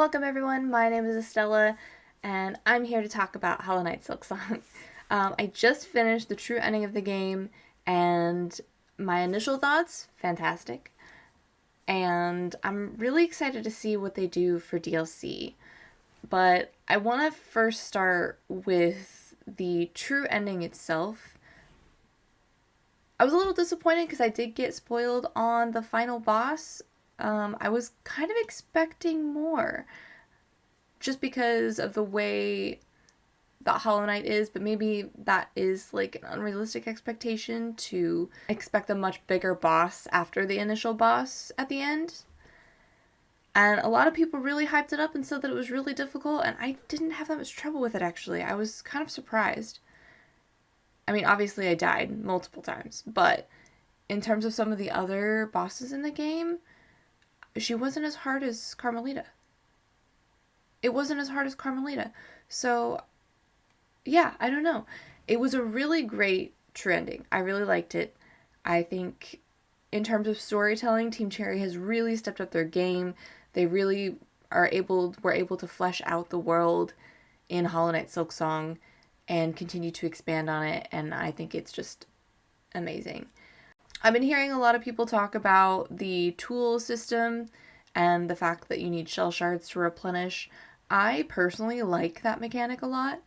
Welcome everyone, my name is Estella, and I'm here to talk about Hollow Knight Silksong. I just finished the true ending of the game, and my initial thoughts, fantastic. And I'm really excited to see what they do for DLC. But I want to first start with the true ending itself. I was a little disappointed because I did get spoiled on the final boss. I was kind of expecting more just because of the way that Hollow Knight is, but maybe that is like an unrealistic expectation to expect a much bigger boss after the initial boss at the end. And a lot of people really hyped it up and said that it was really difficult, and I didn't have that much trouble with it actually. I was kind of surprised. I mean, obviously I died multiple times, but in terms of some of the other bosses in the game, she wasn't as hard as Carmelita. It wasn't as hard as Carmelita. So, yeah, I don't know. It was a really great true ending. I really liked it. I think in terms of storytelling, Team Cherry has really stepped up their game. They really were able to flesh out the world in Hollow Knight Silksong and continue to expand on it, and I think it's just amazing. I've been hearing a lot of people talk about the tool system and the fact that you need shell shards to replenish. I personally like that mechanic a lot,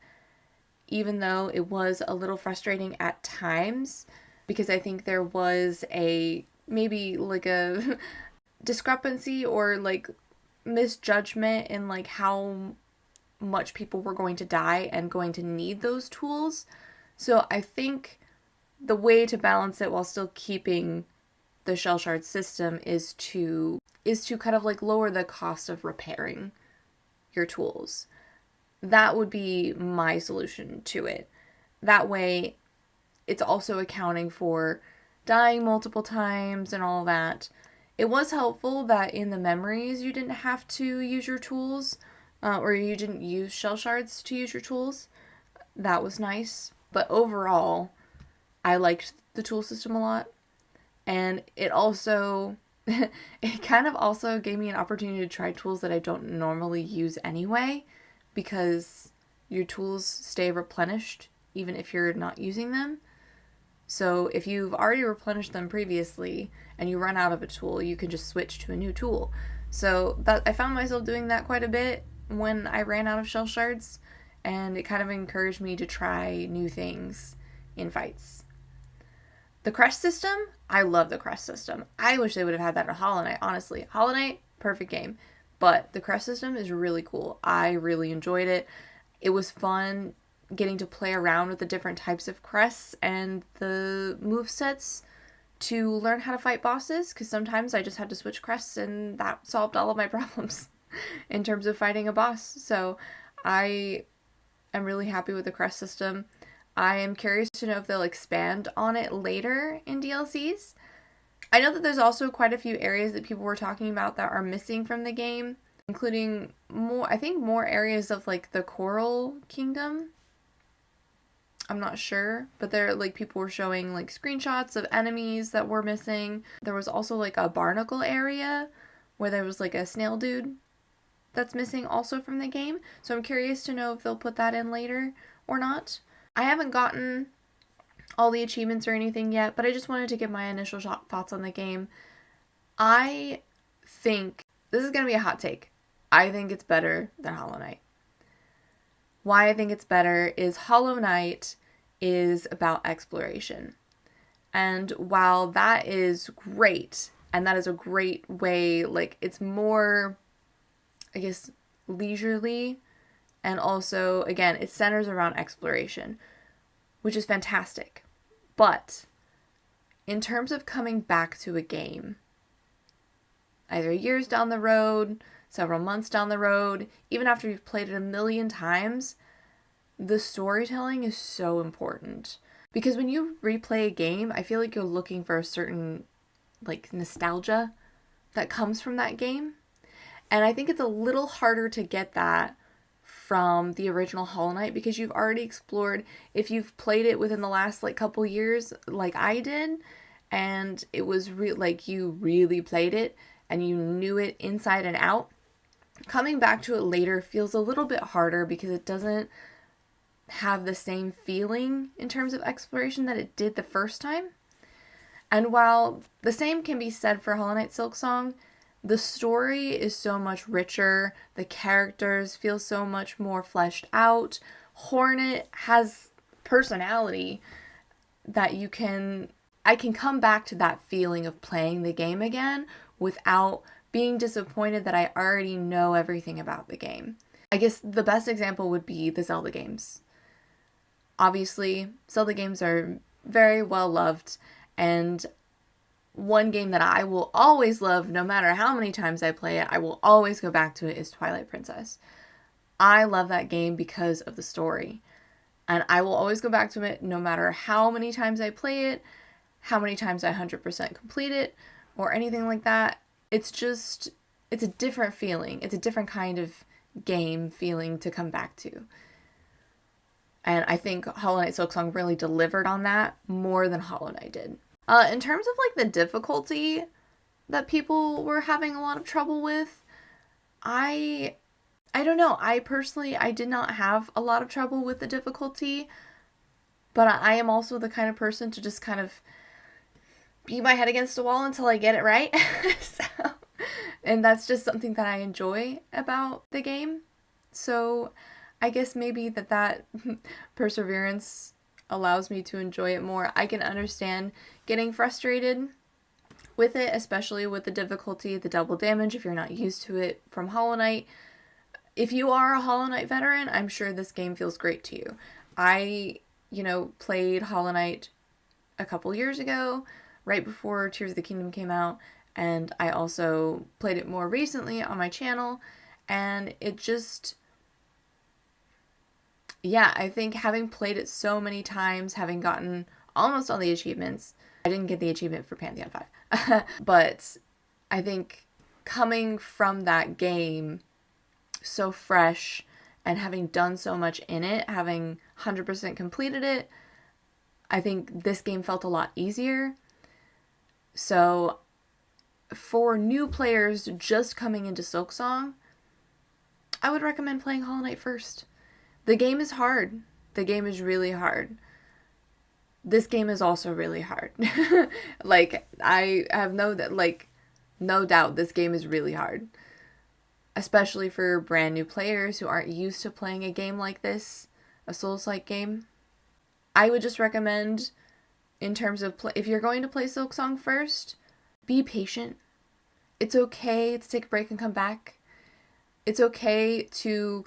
even though it was a little frustrating at times, because I think there was maybe like a discrepancy or like misjudgment in like how much people were going to die and going to need those tools. So I think the way to balance it while still keeping the shell shard system is to kind of like lower the cost of repairing your tools. That would be my solution to it. That way it's also accounting for dying multiple times and all that. It was helpful that in the memories you didn't have to use your tools, or you didn't use shell shards to use your tools. That was nice. But overall, I liked the tool system a lot. And it also, it kind of also gave me an opportunity to try tools that I don't normally use anyway, because your tools stay replenished even if you're not using them. So if you've already replenished them previously and you run out of a tool, you can just switch to a new tool. So that I found myself doing that quite a bit when I ran out of shell shards, and it kind of encouraged me to try new things in fights. The Crest system, I love the Crest system. I wish they would have had that in Hollow Knight, honestly. Hollow Knight, perfect game. But the Crest system is really cool. I really enjoyed it. It was fun getting to play around with the different types of crests and the movesets to learn how to fight bosses, because sometimes I just had to switch crests and that solved all of my problems in terms of fighting a boss. So I am really happy with the crest system. I am curious to know if they'll expand on it later in DLCs. I know that there's also quite a few areas that people were talking about that are missing from the game, including more areas of like the Coral Kingdom. I'm not sure, but there like people were showing like screenshots of enemies that were missing. There was also like a barnacle area where there was like a snail dude that's missing also from the game. So I'm curious to know if they'll put that in later or not. I haven't gotten all the achievements or anything yet, but I just wanted to give my initial thoughts on the game. I think this is going to be a hot take. I think it's better than Hollow Knight. Why I think it's better is Hollow Knight is about exploration. And while that is great, and that is a great way, like it's more, I guess, leisurely, and also, again, it centers around exploration, which is fantastic. But in terms of coming back to a game, either years down the road, several months down the road, even after you've played it a million times, the storytelling is so important. Because when you replay a game, I feel like you're looking for a certain like nostalgia that comes from that game. And I think it's a little harder to get that from the original Hollow Knight, because you've already explored, if you've played it within the last like couple years like I did, and it was like you really played it and you knew it inside and out, Coming back to it later feels a little bit harder because it doesn't have the same feeling in terms of exploration that it did the first time. And while the same can be said for Hollow Knight Silksong, the story is so much richer, the characters feel so much more fleshed out. Hornet has personality that I can come back to that feeling of playing the game again without being disappointed that I already know everything about the game. I guess the best example would be the Zelda games. Obviously, Zelda games are very well loved, and one game that I will always love, no matter how many times I play it, I will always go back to it, is Twilight Princess. I love that game because of the story, and I will always go back to it no matter how many times I play it, how many times I 100% complete it, or anything like that. It's a different feeling. It's a different kind of game feeling to come back to. And I think Hollow Knight Silksong really delivered on that more than Hollow Knight did. In terms of like the difficulty that people were having a lot of trouble with, I don't know. I did not have a lot of trouble with the difficulty, but I am also the kind of person to just kind of beat my head against a wall until I get it right. And that's just something that I enjoy about the game. So I guess maybe that perseverance allows me to enjoy it more. I can understand getting frustrated with it, especially with the difficulty, the double damage, if you're not used to it from Hollow Knight. If you are a Hollow Knight veteran, I'm sure this game feels great to you. I, played Hollow Knight a couple years ago, right before Tears of the Kingdom came out, and I also played it more recently on my channel, and it just, I think having played it so many times, having gotten almost all the achievements, I didn't get the achievement for Pantheon 5, but I think coming from that game so fresh and having done so much in it, having 100% completed it, I think this game felt a lot easier. So for new players just coming into Silksong, I would recommend playing Hollow Knight first. The game is hard. The game is really hard. This game is also really hard. I have no doubt this game is really hard. Especially for brand new players who aren't used to playing a game like this, a Souls-like game. I would just recommend, in terms of if you're going to play Silksong first, be patient. It's okay to take a break and come back. It's okay to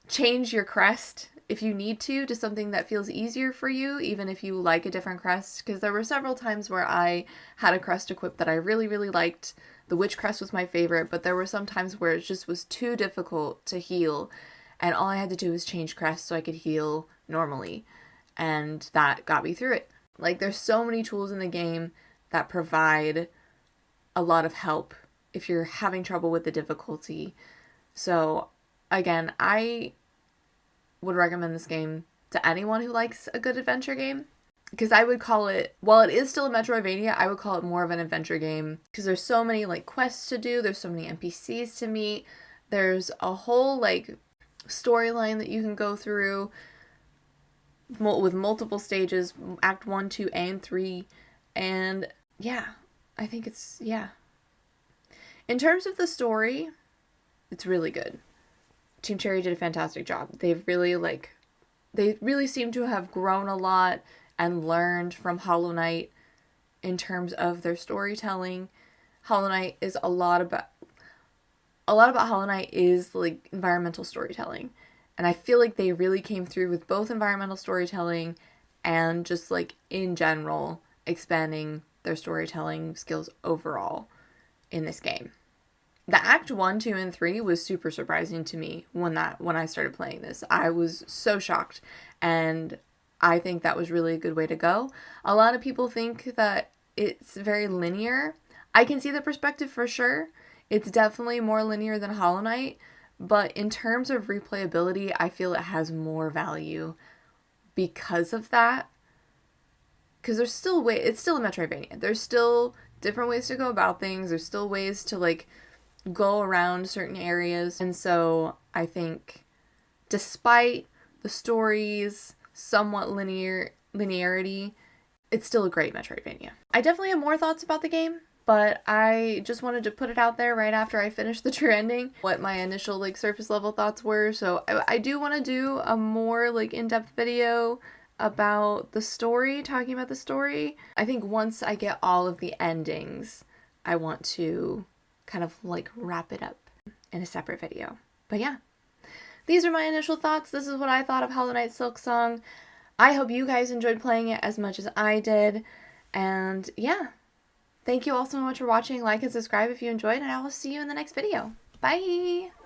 change your crest if you need to something that feels easier for you, even if you like a different crest. Because there were several times where I had a crest equipped that I really, really liked. The Witch Crest was my favorite, but there were some times where it just was too difficult to heal, and all I had to do was change crest so I could heal normally, and that got me through it. There's so many tools in the game that provide a lot of help if you're having trouble with the difficulty. So, again, I would recommend this game to anyone who likes a good adventure game. Because I would call it, while it is still a Metroidvania, I would call it more of an adventure game. Because there's so many, quests to do. There's so many NPCs to meet. There's a whole, storyline that you can go through with multiple stages. Act 1, 2, and 3. And, I think it's. In terms of the story, it's really good. Team Cherry did a fantastic job. They've really, they really seem to have grown a lot and learned from Hollow Knight in terms of their storytelling. Hollow Knight is a lot about Hollow Knight is environmental storytelling. And I feel like they really came through with both environmental storytelling and just in general expanding their storytelling skills overall in this game. The Act 1, 2, and 3 was super surprising to me when I started playing this. I was so shocked, and I think that was really a good way to go. A lot of people think that it's very linear. I can see the perspective for sure. It's definitely more linear than Hollow Knight, but in terms of replayability, I feel it has more value because of that. Because it's still a Metroidvania. There's still different ways to go about things. There's still ways to go around certain areas. And so I think despite the story's somewhat linearity, it's still a great Metroidvania. I definitely have more thoughts about the game, but I just wanted to put it out there right after I finished the true ending, what my initial like surface level thoughts were. So I do want to do a more like in-depth video about the story, talking about the story. I think once I get all of the endings, I want to kind of like wrap it up in a separate video. But yeah, these are my initial thoughts. This is what I thought of Hollow Knight Silksong. I hope you guys enjoyed playing it as much as I did. And yeah, thank you all so much for watching. Like and subscribe if you enjoyed, and I will see you in the next video. Bye!